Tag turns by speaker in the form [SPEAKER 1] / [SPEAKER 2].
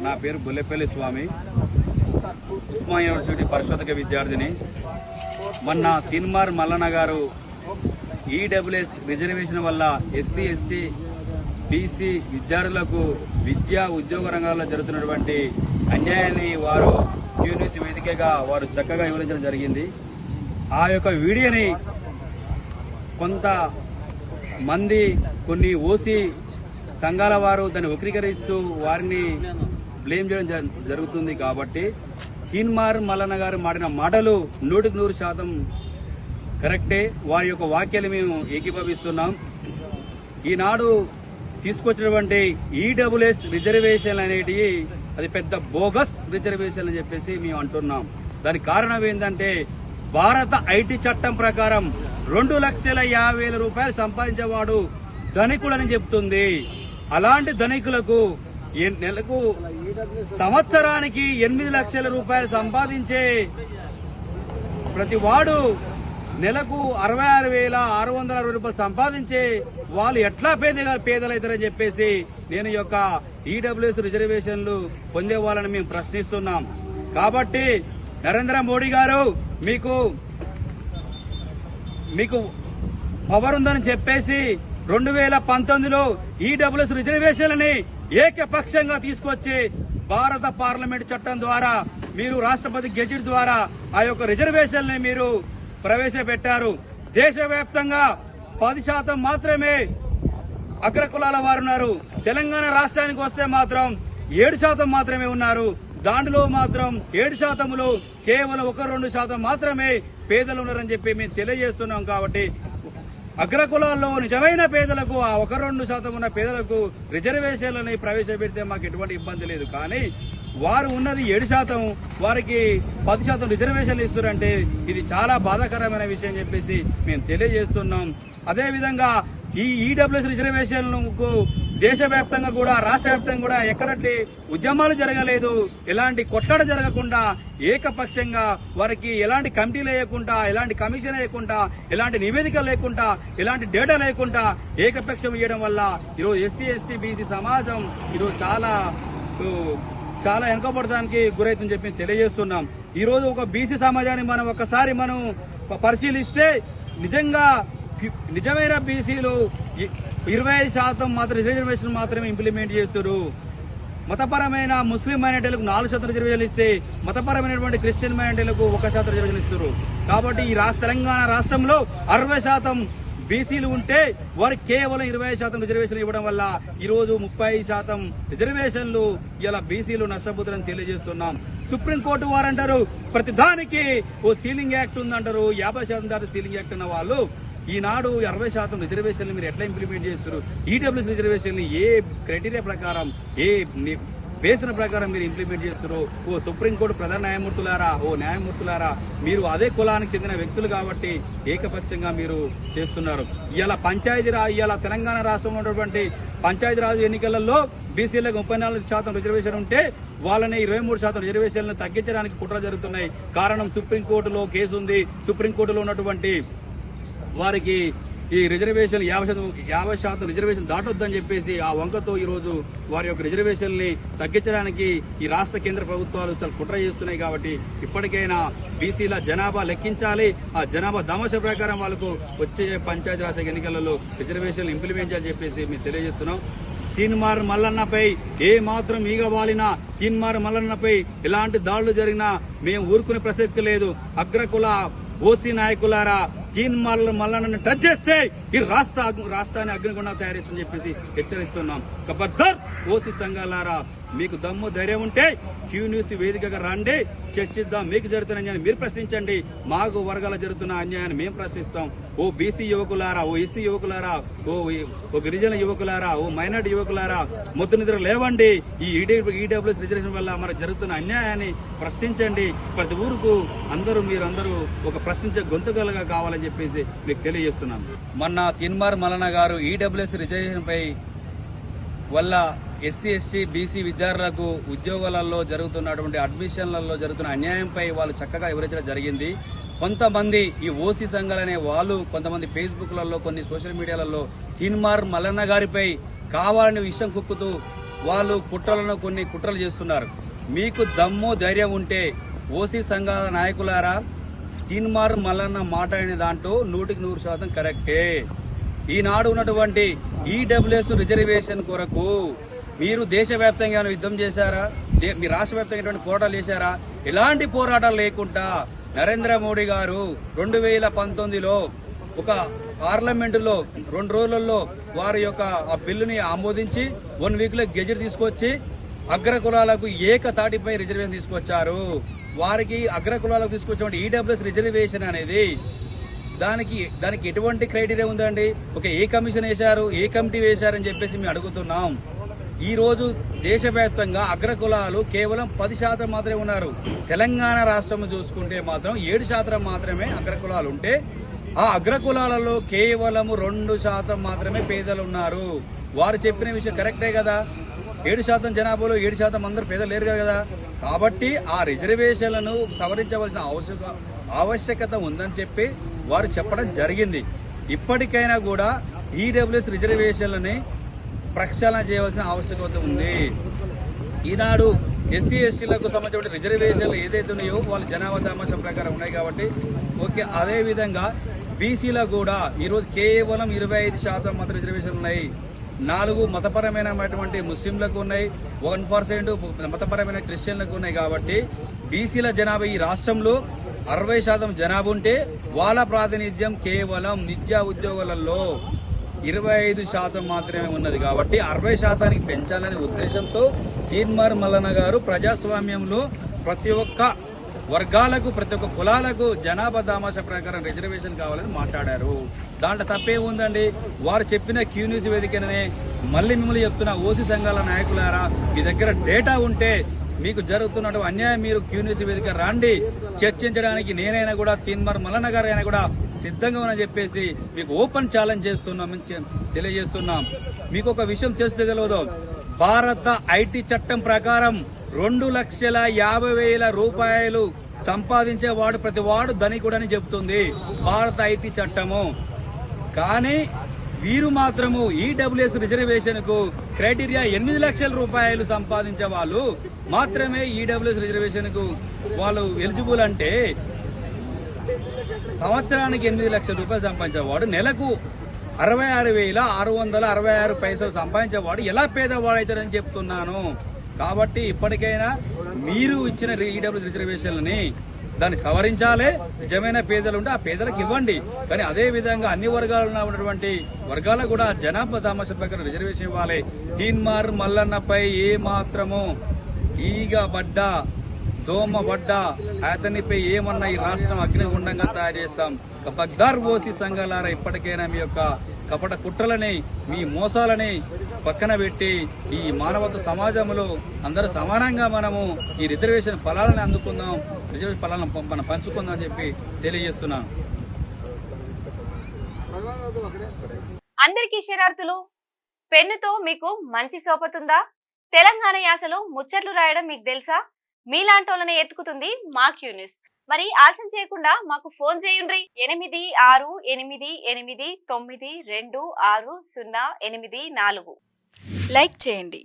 [SPEAKER 1] నా పేరు బొల్లెపల్లి స్వామి, ఉస్మానియా యూనివర్సిటీ పరిశోధక విద్యార్థిని. మొన్న తిన్మార్ మల్లన్న గారు ఈడబ్ల్యూఎస్ రిజర్వేషన్ వల్ల ఎస్సీ ఎస్టీ బీసీ విద్యార్థులకు విద్యా ఉద్యోగ రంగాల్లో జరుగుతున్నటువంటి అన్యాయాన్ని వారు యూనివర్సిటీ వేదికగా వారు చక్కగా వివరించడం జరిగింది. ఆ యొక్క వీడియోని కొంత మంది కొన్ని ఓసీ సంఘాల వారు దాన్ని వక్రీకరిస్తూ వారిని బ్లేమ్ చేయడం జరుగుతుంది. కాబట్టి తిన్మార్ మల్లన్న గారు మాడిన మాటలు 100% కరెక్టే. వారి యొక్క వాక్యాలు మేము ఏకీభవిస్తున్నాం. ఈనాడు తీసుకొచ్చినటువంటి ఈడబ్ల్యూఎస్ రిజర్వేషన్లు అనేటివి అది పెద్ద బోగస్ రిజర్వేషన్ అని చెప్పేసి మేము అంటున్నాం. దానికి కారణం ఏంటంటే భారత ఐటీ చట్టం ప్రకారం 2,50,000 రూపాయలు సంపాదించేవాడు ధనికుడని చెప్తుంది. అలాంటి ధనికులకు నెలకు సంవత్సరానికి 8 లక్షల రూపాయలు సంపాదించే ప్రతి వాడు నెలకు 66,660 రూపాయలు సంపాదించే వాళ్ళు ఎట్లా పేదలవుతారని చెప్పేసి నేను ఈ యొక్క ఈడబ్ల్యూఎస్ రిజర్వేషన్లు పొందే వాళ్ళని మేము ప్రశ్నిస్తున్నాం. కాబట్టి నరేంద్ర మోడీ గారు మీకు పవర్ ఉందని చెప్పేసి 2019లో ఈడబ్ల్యూఎస్ రిజర్వేషన్లని ఏకపక్షంగా తీసుకొచ్చి భారత పార్లమెంట్ చట్టం ద్వారా మీరు రాష్ట్రపతి గెజిట్ ద్వారా ఆ యొక్క రిజర్వేషన్లని మీరు ప్రవేశపెట్టారు. దేశవ్యాప్తంగా 10% మాత్రమే అగ్రకులాల వారు ఉన్నారు. తెలంగాణ రాష్ట్రానికి వస్తే మాత్రం 7% మాత్రమే ఉన్నారు. దాంట్లో మాత్రం 7%లో కేవలం 1-2% మాత్రమే పేదలు ఉన్నారని చెప్పి మేము తెలియజేస్తున్నాం. కాబట్టి అగ్రకులాల్లో నిజమైన పేదలకు ఆ 1-2% ఉన్న పేదలకు రిజర్వేషన్లని ప్రవేశపెడితే మాకు ఎటువంటి ఇబ్బంది లేదు. కానీ వారు ఉన్నది 7%, వారికి 10% రిజర్వేషన్లు ఇస్తారంటే ఇది చాలా బాధాకరమైన విషయం చెప్పేసి మేము తెలియజేస్తున్నాం. అదేవిధంగా ఈ ఈడబ్ల్యూఎస్ రిజర్వేషన్లకు దేశవ్యాప్తంగా కూడా రాష్ట్ర వ్యాప్తంగా కూడా ఎక్కడంటే ఉద్యమాలు జరగలేదు, ఎలాంటి కొట్లాట జరగకుండా ఏకపక్షంగా వారికి ఎలాంటి కమిటీ లేకుండా, ఎలాంటి కమిషన్ లేకుండా, ఎలాంటి నివేదిక లేకుండా, ఎలాంటి డేటా లేకుండా ఏకపక్షం ఇవ్వడం వల్ల ఈరోజు ఎస్సీ ఎస్టీ బీసీ సమాజం ఈరోజు చాలా వెనుకబడడానికి గురైతుందని చెప్పి తెలియజేస్తున్నాం. ఈ రోజు ఒక బీసీ సమాజాన్ని మనం ఒకసారి పరిశీలిస్తే నిజమైన బీసీలు 25% మాత్రం రిజర్వేషన్ మాత్రమే ఇంప్లిమెంట్ చేస్తారు. మతపరమైన ముస్లిం మైనారిటీలకు 4% రిజర్వేషన్లు ఇస్తే మతపరమైనటువంటి క్రిస్టియన్ మైనారిటీలకు 1% రిజర్వేషన్ ఇస్తారు. కాబట్టి ఈ తెలంగాణ రాష్ట్రంలో 60% బీసీలు ఉంటే వారికి కేవలం 20% రిజర్వేషన్ ఇవ్వడం వల్ల ఈరోజు 30% రిజర్వేషన్లు ఇలా బీసీలు నష్టపోతారని తెలియజేస్తున్నాం. సుప్రీంకోర్టు వారు అంటారు ప్రతి దానికి ఓ సీలింగ్ యాక్ట్ ఉందంటారు. 50% దాటి సీలింగ్ యాక్ట్ ఉన్న వాళ్ళు ఈనాడు 60% రిజర్వేషన్లు మీరు ఎట్లా ఇంప్లిమెంట్ చేస్తారు? ఈడబ్ల్యూఎస్ రిజర్వేషన్లు ఏ క్రైటీరియా ప్రకారం, ఏ బేసిన ప్రకారం మీరు ఇంప్లిమెంట్ చేస్తారు? ఓ సుప్రీంకోర్టు ప్రధాన న్యాయమూర్తులారా, ఓ న్యాయమూర్తులారా, మీరు అదే కులానికి చెందిన వ్యక్తులు కాబట్టి ఏకపక్షంగా మీరు చేస్తున్నారు. ఇవాళ తెలంగాణ రాష్ట్రంలో ఉన్నటువంటి పంచాయతీరాజ్ ఎన్నికలలో బీసీలకు 34% రిజర్వేషన్ ఉంటే వాళ్ళని 23% రిజర్వేషన్లు తగ్గించడానికి కుట్ర జరుగుతున్నాయి. కారణం సుప్రీంకోర్టులో కేసు ఉంది. సుప్రీంకోర్టులో ఉన్నటువంటి వారికి ఈ రిజర్వేషన్ 50% రిజర్వేషన్ దాటొద్దని చెప్పేసి ఆ వంకతో ఈరోజు వారి యొక్క రిజర్వేషన్ని తగ్గించడానికి ఈ రాష్ట్ర కేంద్ర ప్రభుత్వాలు చాలా కుట్ర చేస్తున్నాయి. కాబట్టి ఇప్పటికైనా బీసీల జనాభా లెక్కించాలి. ఆ జనాభా దామాష ప్రకారం వాళ్ళకు వచ్చే పంచాయతీరాజ్ ఎన్నికలలో రిజర్వేషన్లు ఇంప్లిమెంట్ చేయాలని చెప్పేసి మేము తెలియజేస్తున్నాం. తిన్మార్ మల్లన్నపై ఏ మాత్రం ఈగ వాలినా, తిన్మార్ మల్లన్నపై ఎలాంటి దాడులు జరిగినా మేము ఊరుకునే ప్రసక్తి లేదు. అగ్రకుల ఓసీ నాయకులారా, తిన్మార్ మల్లన్నను టచ్ చేస్తే ఈ రాష్ట్రాన్ని అగ్నిగుండా తయారేస్తని చెప్పేసి హెచ్చరిస్తున్నాం. ఖబర్దార్ ఓసీ సంఘాలారా, మీకు దమ్ము ధైర్యం ఉంటే క్యూ న్యూస్ వేదికగా రండి, చర్చిద్దాం. మీకు జరుగుతున్న అన్యాయాన్ని మీరు ప్రశ్నించండి, మాకు వర్గాల జరుగుతున్న అన్యాయాన్ని మేము ప్రశ్నిస్తాం. ఓ బీసీ యువకులారా, ఓ ఎస్సీ యువకులారా, ఓ గిరిజన యువకులారా, ఓ మైనార్టీ యువకులారా, మొద్దు నిద్ర లేవండి. ఈ ఈడబ్ల్యూఎస్ రిజర్వేషన్ వల్ల మనకు జరుగుతున్న అన్యాయాన్ని ప్రశ్నించండి. ప్రతి ఊరుకు మీరందరూ ఒక ప్రశ్నించే గొంతుకలుగా కావాలని చెప్పేసి మీకు తెలియజేస్తున్నాను. మొన్న తిన్మార్ మల్లన్న గారు ఈడబ్ల్యూఎస్ రిజర్వేషన్ పై వల్ల ఎస్సీ ఎస్టీ బీసీ విద్యార్థులకు ఉద్యోగాలలో జరుగుతున్నటువంటి అడ్మిషన్లలో జరుగుతున్న అన్యాయంపై వాళ్ళు చక్కగా వివరించడం జరిగింది. కొంతమంది ఈ ఓసీ సంఘాలనే వాళ్ళు కొంతమంది ఫేస్బుక్లలో, కొన్ని సోషల్ మీడియాలలో తిన్మార్ మల్లన్న గారిపై కావాలని విషయం కుక్కుతూ వాళ్ళు కొన్ని కుట్రలు చేస్తున్నారు. మీకు దమ్ము ధైర్యం ఉంటే ఓసీ సంఘాల నాయకులారా, తీన్మార్ మల్లన్న మాట్లాడిన దాంట్లో 100% కరెక్టే. ఈనాడు ఉన్నటువంటి ఈడబ్ల్యూఎస్ రిజర్వేషన్ కొరకు మీరు దేశవ్యాప్తంగా యుద్ధం చేశారా? మీ రాష్ట్ర వ్యాప్తంగా పోరాటాలు చేశారా? ఎలాంటి పోరాటాలు లేకుండా నరేంద్ర మోడీ గారు 2019లో ఒక పార్లమెంటులో 2 రోజులలో వారి యొక్క ఆ బిల్లుని ఆమోదించి 1 వీక్లో గెజెట్ తీసుకొచ్చి అగ్రకులాలకు ఏకతాటిపై రిజర్వేషన్ తీసుకొచ్చారు. వారికి అగ్రకులాలకు తీసుకొచ్చిన ఈడబ్ల్యూఎస్ రిజర్వేషన్ అనేది దానికి ఎటువంటి క్రైటీరియా ఉందండి? ఒక ఏ కమిషన్ వేశారు, ఏ కమిటీ వేశారని చెప్పేసి మేము అడుగుతున్నాం. ఈ రోజు దేశవ్యాప్తంగా అగ్రకులాలు కేవలం 10% మాత్రమే ఉన్నారు. తెలంగాణ రాష్ట్రం చూసుకుంటే మాత్రం 7% మాత్రమే అగ్రకులాలు ఉంటే ఆ అగ్రకులాలలో కేవలం 2% మాత్రమే పేదలు ఉన్నారు. వారు చెప్పిన విషయం కరెక్టే కదా. 7% జనాభాలో 7% అందరూ పేదలు లేరు కదా. కాబట్టి ఆ రిజర్వేషన్లను సవరించవలసిన ఆవశ్యకత ఉందని చెప్పి వారు చెప్పడం జరిగింది. ఇప్పటికైనా కూడా ఈడబ్ల్యూఎస్ రిజర్వేషన్లని ప్రక్షాళన చేయవలసిన ఆవశ్యకత ఉంది. ఈనాడు ఎస్సీ ఎస్టీలకు సంబంధించిన రిజర్వేషన్లు ఏదైతే ఉన్నాయో వాళ్ళ జనాభా దామాషం ప్రకారం ఉన్నాయి కాబట్టి ఓకే. అదే విధంగా బీసీలకు కూడా ఈరోజు కేవలం 25% మాత్రం రిజర్వేషన్లు ఉన్నాయి. 4 మతపరమైనటువంటి ముస్లింలకు ఉన్నాయి, 1% మతపరమైన క్రిస్టియన్లకు ఉన్నాయి. కాబట్టి బీసీల జనాభా ఈ రాష్ట్రంలో 60% జనాభా ఉంటే వాళ్ళ ప్రాతినిధ్యం కేవలం విద్యా ఉద్యోగాలలో 25% మాత్రమే ఉన్నది. కాబట్టి 60%కి పెంచాలనే ఉద్దేశంతో తీన్మార్ మల్లన్న గారు ప్రజాస్వామ్యంలో ప్రతి ఒక్క వర్గాలకు, ప్రతి ఒక్క కులాలకు జనాభా దామాషా ప్రకారం రిజర్వేషన్ కావాలని మాట్లాడారు. దాంట్లో తప్పే ఉందండి. వారు చెప్పిన క్యూన్యూస్ వేదికనే మళ్ళీ మిమ్మల్ని చెప్తున్న ఓసీ సంఘాల నాయకులారా, మీ దగ్గర డేటా ఉంటే మీకు జరుగుతున్నట్టు అన్యాయం మీరు క్యూన్యూస్ వేదిక రండి, చర్చించడానికి నేనైనా కూడా తీన్మార్ మల్లన్న గారు అయినా కూడా సిద్ధంగా ఉన్నామని చెప్పేసి మీకు ఓపెన్ ఛాలెంజ్ తెలియజేస్తున్నాం. మీకు ఒక విషయం తెలిస్తే తెలియదు, భారత ఐటీ చట్టం ప్రకారం 2,50,000 రూపాయలు సంపాదించేవాడు ప్రతివాడు ధనికుడని చెబుతుంది భారత ఐటీ చట్టము. కానీ వీరు మాత్రము ఈడబ్ల్యూఎస్ రిజర్వేషన్ కు క్రైటీరియా 8 లక్షల రూపాయలు సంపాదించే వాళ్ళు మాత్రమే ఈడబ్ల్యూఎస్ రిజర్వేషన్ కు వాళ్ళు ఎలిజిబుల్. అంటే సంవత్సరానికి 8 లక్షల రూపాయలు సంపాదించేవాడు నెలకు 66,666 సంపాదించేవాడు ఎలా పేదవాడు అవుతారని చెప్తున్నాను. కాబట్టి ఇప్పటికైనా మీరు ఇచ్చిన ఈడబ్ల్యూఎస్ రిజర్వేషన్లని దాన్ని సవరించాలి. నిజమైన పేదలు ఉంటే ఆ పేదలకు ఇవ్వండి. కానీ అదే విధంగా అన్ని వర్గాలలో ఉన్నటువంటి వర్గాలకు కూడా జనాభా దామాషా ప్రకారం రిజర్వేషన్ ఇవ్వాలి. తీన్మార్ మల్లన్నపై ఏ మాత్రము ఈగ పడ్డా, దోమ పడ్డా అతనిపై ఏమన్నా ఈ రాష్ట్రం అగ్నిగుండంగా తయారు చేస్తాం. ఖబర్దార్ ఓసీ సంఘాలారా, ఇప్పటికైనా మీ యొక్క కపట కుట్రలని, మీ మోసాలని పక్కన పెట్టి ఈ మానవత్వ సమాజంలో అందరూ సమానంగా మనము ఈ రిజర్వేషన్ ఫలాలను అందుకుందాం, రిజర్వేషన్ ఫలాలను మనం పంచుకుందాం అని చెప్పి తెలియజేస్తున్నాను.
[SPEAKER 2] అందరికీ శరార్థులు. పెన్నుతో మీకు మంచి సోపతుందా? తెలంగాణ యాసలో ముచ్చట్లు రాయడం మీకు తెలుసా? మీలాంటోళ్ళని ఎత్తుకుతుంది మా క్యూన్యూస్. మరి ఆలస్యం చేయకుండా మాకు ఫోన్ చేయండి. 8688892604. లైక్ చేయండి.